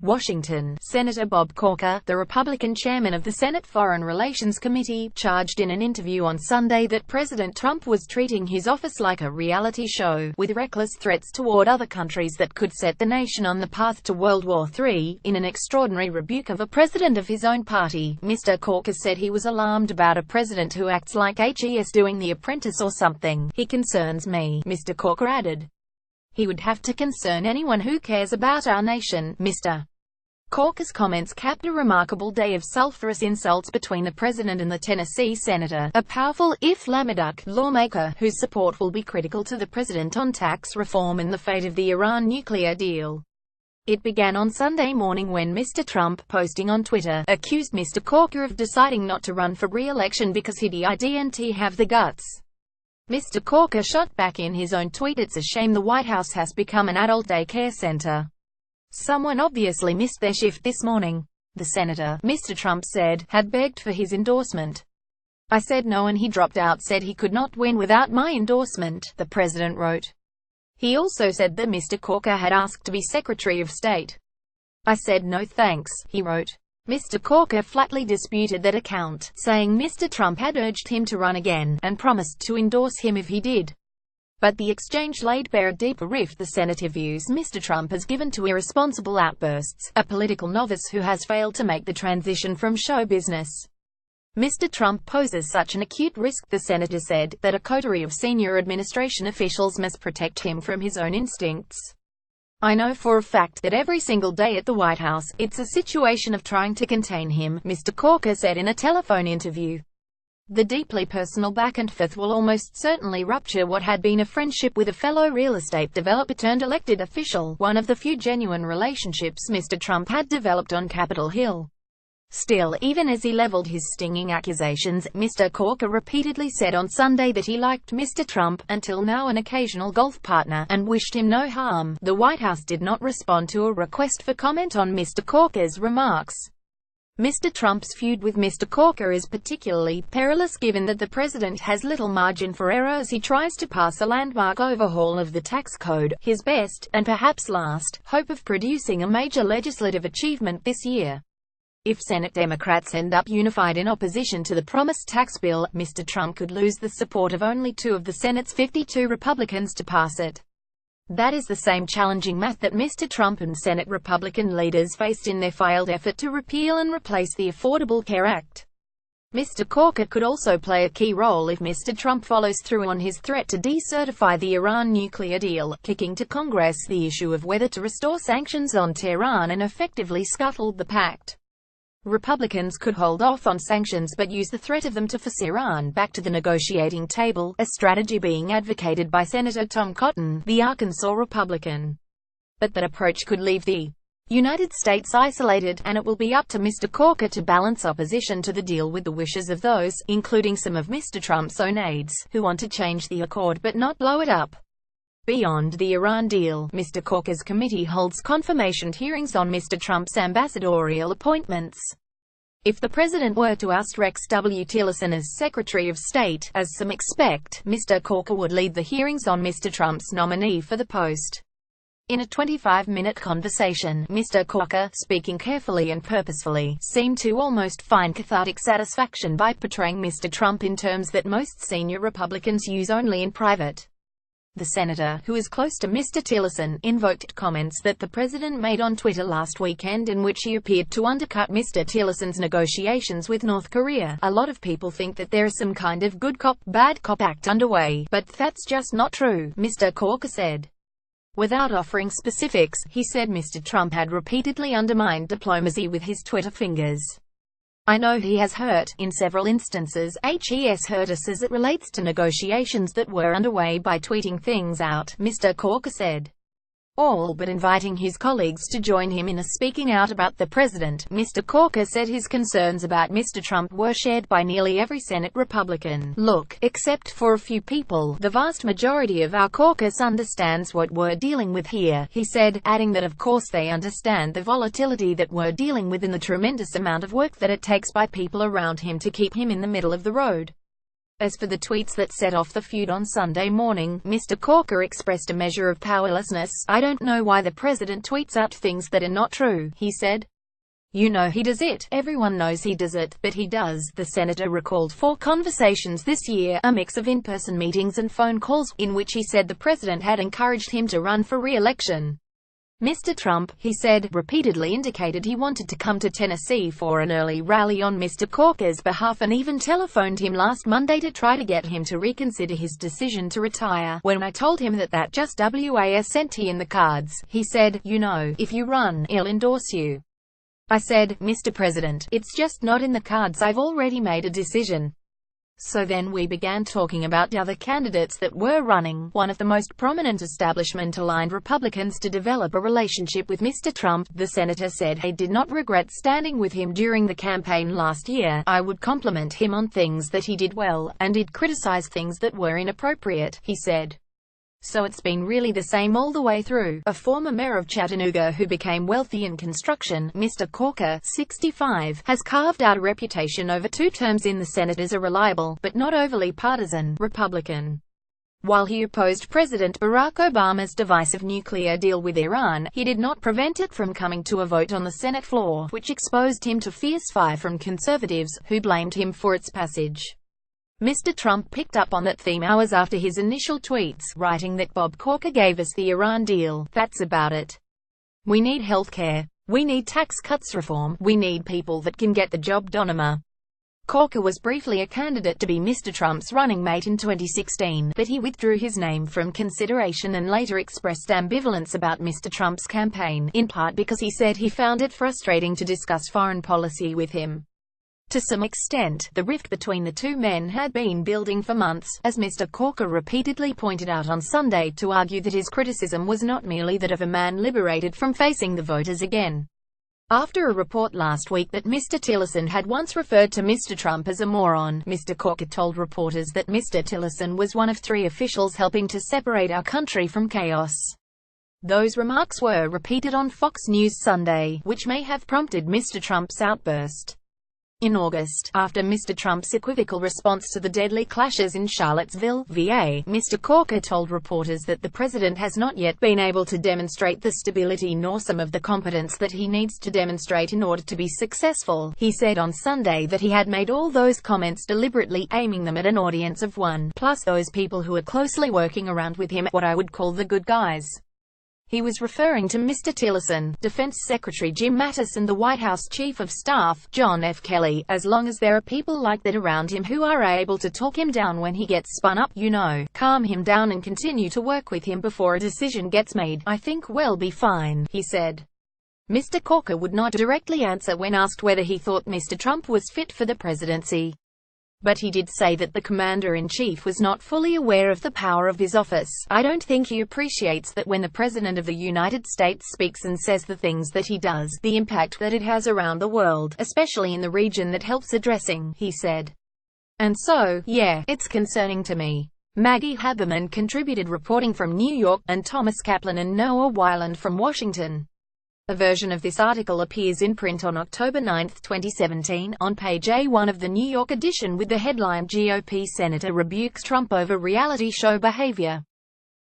Washington. Senator Bob Corker, the Republican chairman of the Senate Foreign Relations Committee, charged in an interview on Sunday that President Trump was treating his office like a reality show, with reckless threats toward other countries that could set the nation on the path to World War III. In an extraordinary rebuke of a president of his own party, Mr. Corker said he was alarmed about a president who acts like he's doing The Apprentice or something. "He concerns me," Mr. Corker added. "He would have to concern anyone who cares about our nation." Mr. Corker's comments capped a remarkable day of sulphurous insults between the president and the Tennessee senator, a powerful, if lame-duck, lawmaker, whose support will be critical to the president on tax reform and the fate of the Iran nuclear deal. It began on Sunday morning when Mr. Trump, posting on Twitter, accused Mr. Corker of deciding not to run for re-election because he didn't have the guts. Mr. Corker shot back in his own tweet, "It's a shame the White House has become an adult daycare center. Someone obviously missed their shift this morning." The senator, Mr. Trump said, had begged for his endorsement. "I said no and he dropped out, said he could not win without my endorsement," the president wrote. He also said that Mr. Corker had asked to be Secretary of State. "I said no thanks," he wrote. Mr. Corker flatly disputed that account, saying Mr. Trump had urged him to run again, and promised to endorse him if he did. But the exchange laid bare a deeper rift the senator views Mr. Trump has given to irresponsible outbursts, a political novice who has failed to make the transition from show business. Mr. Trump poses such an acute risk, the senator said, that a coterie of senior administration officials must protect him from his own instincts. "I know for a fact that every single day at the White House, it's a situation of trying to contain him," Mr. Corker said in a telephone interview. "The deeply personal back and forth will almost certainly rupture what had been a friendship with a fellow real estate developer turned elected official, one of the few genuine relationships Mr. Trump had developed on Capitol Hill." Still, even as he leveled his stinging accusations, Mr. Corker repeatedly said on Sunday that he liked Mr. Trump, until now an occasional golf partner, and wished him no harm. The White House did not respond to a request for comment on Mr. Corker's remarks. Mr. Trump's feud with Mr. Corker is particularly perilous given that the president has little margin for error as he tries to pass a landmark overhaul of the tax code, his best, and perhaps last, hope of producing a major legislative achievement this year. If Senate Democrats end up unified in opposition to the promised tax bill, Mr. Trump could lose the support of only 2 of the Senate's 52 Republicans to pass it. That is the same challenging math that Mr. Trump and Senate Republican leaders faced in their failed effort to repeal and replace the Affordable Care Act. Mr. Corker could also play a key role if Mr. Trump follows through on his threat to decertify the Iran nuclear deal, kicking to Congress the issue of whether to restore sanctions on Tehran and effectively scuttle the pact. Republicans could hold off on sanctions but use the threat of them to force Iran back to the negotiating table, a strategy being advocated by Senator Tom Cotton, the Arkansas Republican. But that approach could leave the United States isolated, and it will be up to Mr. Corker to balance opposition to the deal with the wishes of those, including some of Mr. Trump's own aides, who want to change the accord but not blow it up. Beyond the Iran deal, Mr. Corker's committee holds confirmation hearings on Mr. Trump's ambassadorial appointments. If the president were to oust Rex W. Tillerson as Secretary of State, as some expect, Mr. Corker would lead the hearings on Mr. Trump's nominee for the post. In a 25-minute conversation, Mr. Corker, speaking carefully and purposefully, seemed to almost find cathartic satisfaction by portraying Mr. Trump in terms that most senior Republicans use only in private. The senator, who is close to Mr. Tillerson, invoked comments that the president made on Twitter last weekend in which he appeared to undercut Mr. Tillerson's negotiations with North Korea. "A lot of people think that there is some kind of good cop, bad cop act underway, but that's just not true," Mr. Corker said. Without offering specifics, he said Mr. Trump had repeatedly undermined diplomacy with his Twitter fingers. "I know he has hurt, in several instances, he's hurt us as it relates to negotiations that were underway by tweeting things out," Mr. Corker said. All but inviting his colleagues to join him in a speaking out about the president. Mr. Corker said his concerns about Mr. Trump were shared by nearly every Senate Republican. "Look, except for a few people, the vast majority of our caucus understands what we're dealing with here," he said, adding that of course they understand the volatility that we're dealing with and the tremendous amount of work that it takes by people around him to keep him in the middle of the road. As for the tweets that set off the feud on Sunday morning, Mr. Corker expressed a measure of powerlessness. "I don't know why the president tweets out things that are not true," he said. "You know he does it. Everyone knows he does it, but he does." The senator recalled 4 conversations this year, a mix of in-person meetings and phone calls, in which he said the president had encouraged him to run for re-election. Mr. Trump, he said, repeatedly indicated he wanted to come to Tennessee for an early rally on Mr. Corker's behalf and even telephoned him last Monday to try to get him to reconsider his decision to retire. "When I told him that just wasn't in the cards, he said, 'You know, if you run, I'll endorse you.' I said, 'Mr. President, it's just not in the cards. I've already made a decision.' So then we began talking about the other candidates that were running, one of the most prominent establishment-aligned Republicans, to develop a relationship with Mr. Trump." The senator said he did not regret standing with him during the campaign last year. "I would compliment him on things that he did well, and he'd criticize things that were inappropriate," he said. "So it's been really the same all the way through." A former mayor of Chattanooga who became wealthy in construction, Mr. Corker, 65, has carved out a reputation over 2 terms in the Senate as a reliable, but not overly partisan, Republican. While he opposed President Barack Obama's divisive nuclear deal with Iran, he did not prevent it from coming to a vote on the Senate floor, which exposed him to fierce fire from conservatives, who blamed him for its passage. Mr. Trump picked up on that theme hours after his initial tweets, writing that Bob Corker gave us the Iran deal. "That's about it. We need health care. We need tax cuts reform. We need people that can get the job done." Corker was briefly a candidate to be Mr. Trump's running mate in 2016, but he withdrew his name from consideration and later expressed ambivalence about Mr. Trump's campaign, in part because he said he found it frustrating to discuss foreign policy with him. To some extent, the rift between the 2 men had been building for months, as Mr. Corker repeatedly pointed out on Sunday, to argue that his criticism was not merely that of a man liberated from facing the voters again. After a report last week that Mr. Tillerson had once referred to Mr. Trump as a moron, Mr. Corker told reporters that Mr. Tillerson was one of 3 officials helping to separate our country from chaos. Those remarks were repeated on Fox News Sunday, which may have prompted Mr. Trump's outburst. In August, after Mr. Trump's equivocal response to the deadly clashes in Charlottesville, VA, Mr. Corker told reporters that the president has not yet been able to demonstrate the stability nor some of the competence that he needs to demonstrate in order to be successful. He said on Sunday that he had made all those comments deliberately, aiming them at an audience of 1, plus those people who are closely working around with him, what I would call the good guys. He was referring to Mr. Tillerson, Defense Secretary Jim Mattis and the White House Chief of Staff, John F. Kelly. "As long as there are people like that around him who are able to talk him down when he gets spun up, you know, calm him down and continue to work with him before a decision gets made, I think we'll be fine," he said. Mr. Corker would not directly answer when asked whether he thought Mr. Trump was fit for the presidency. But he did say that the commander-in-chief was not fully aware of the power of his office. "I don't think he appreciates that when the President of the United States speaks and says the things that he does, the impact that it has around the world, especially in the region that helps addressing," he said. "And so, yeah, it's concerning to me." Maggie Haberman contributed reporting from New York, and Thomas Kaplan and Noah Weiland from Washington. A version of this article appears in print on October 9, 2017, on page A1 of the New York edition with the headline "GOP Senator Rebukes Trump Over Reality Show Behavior."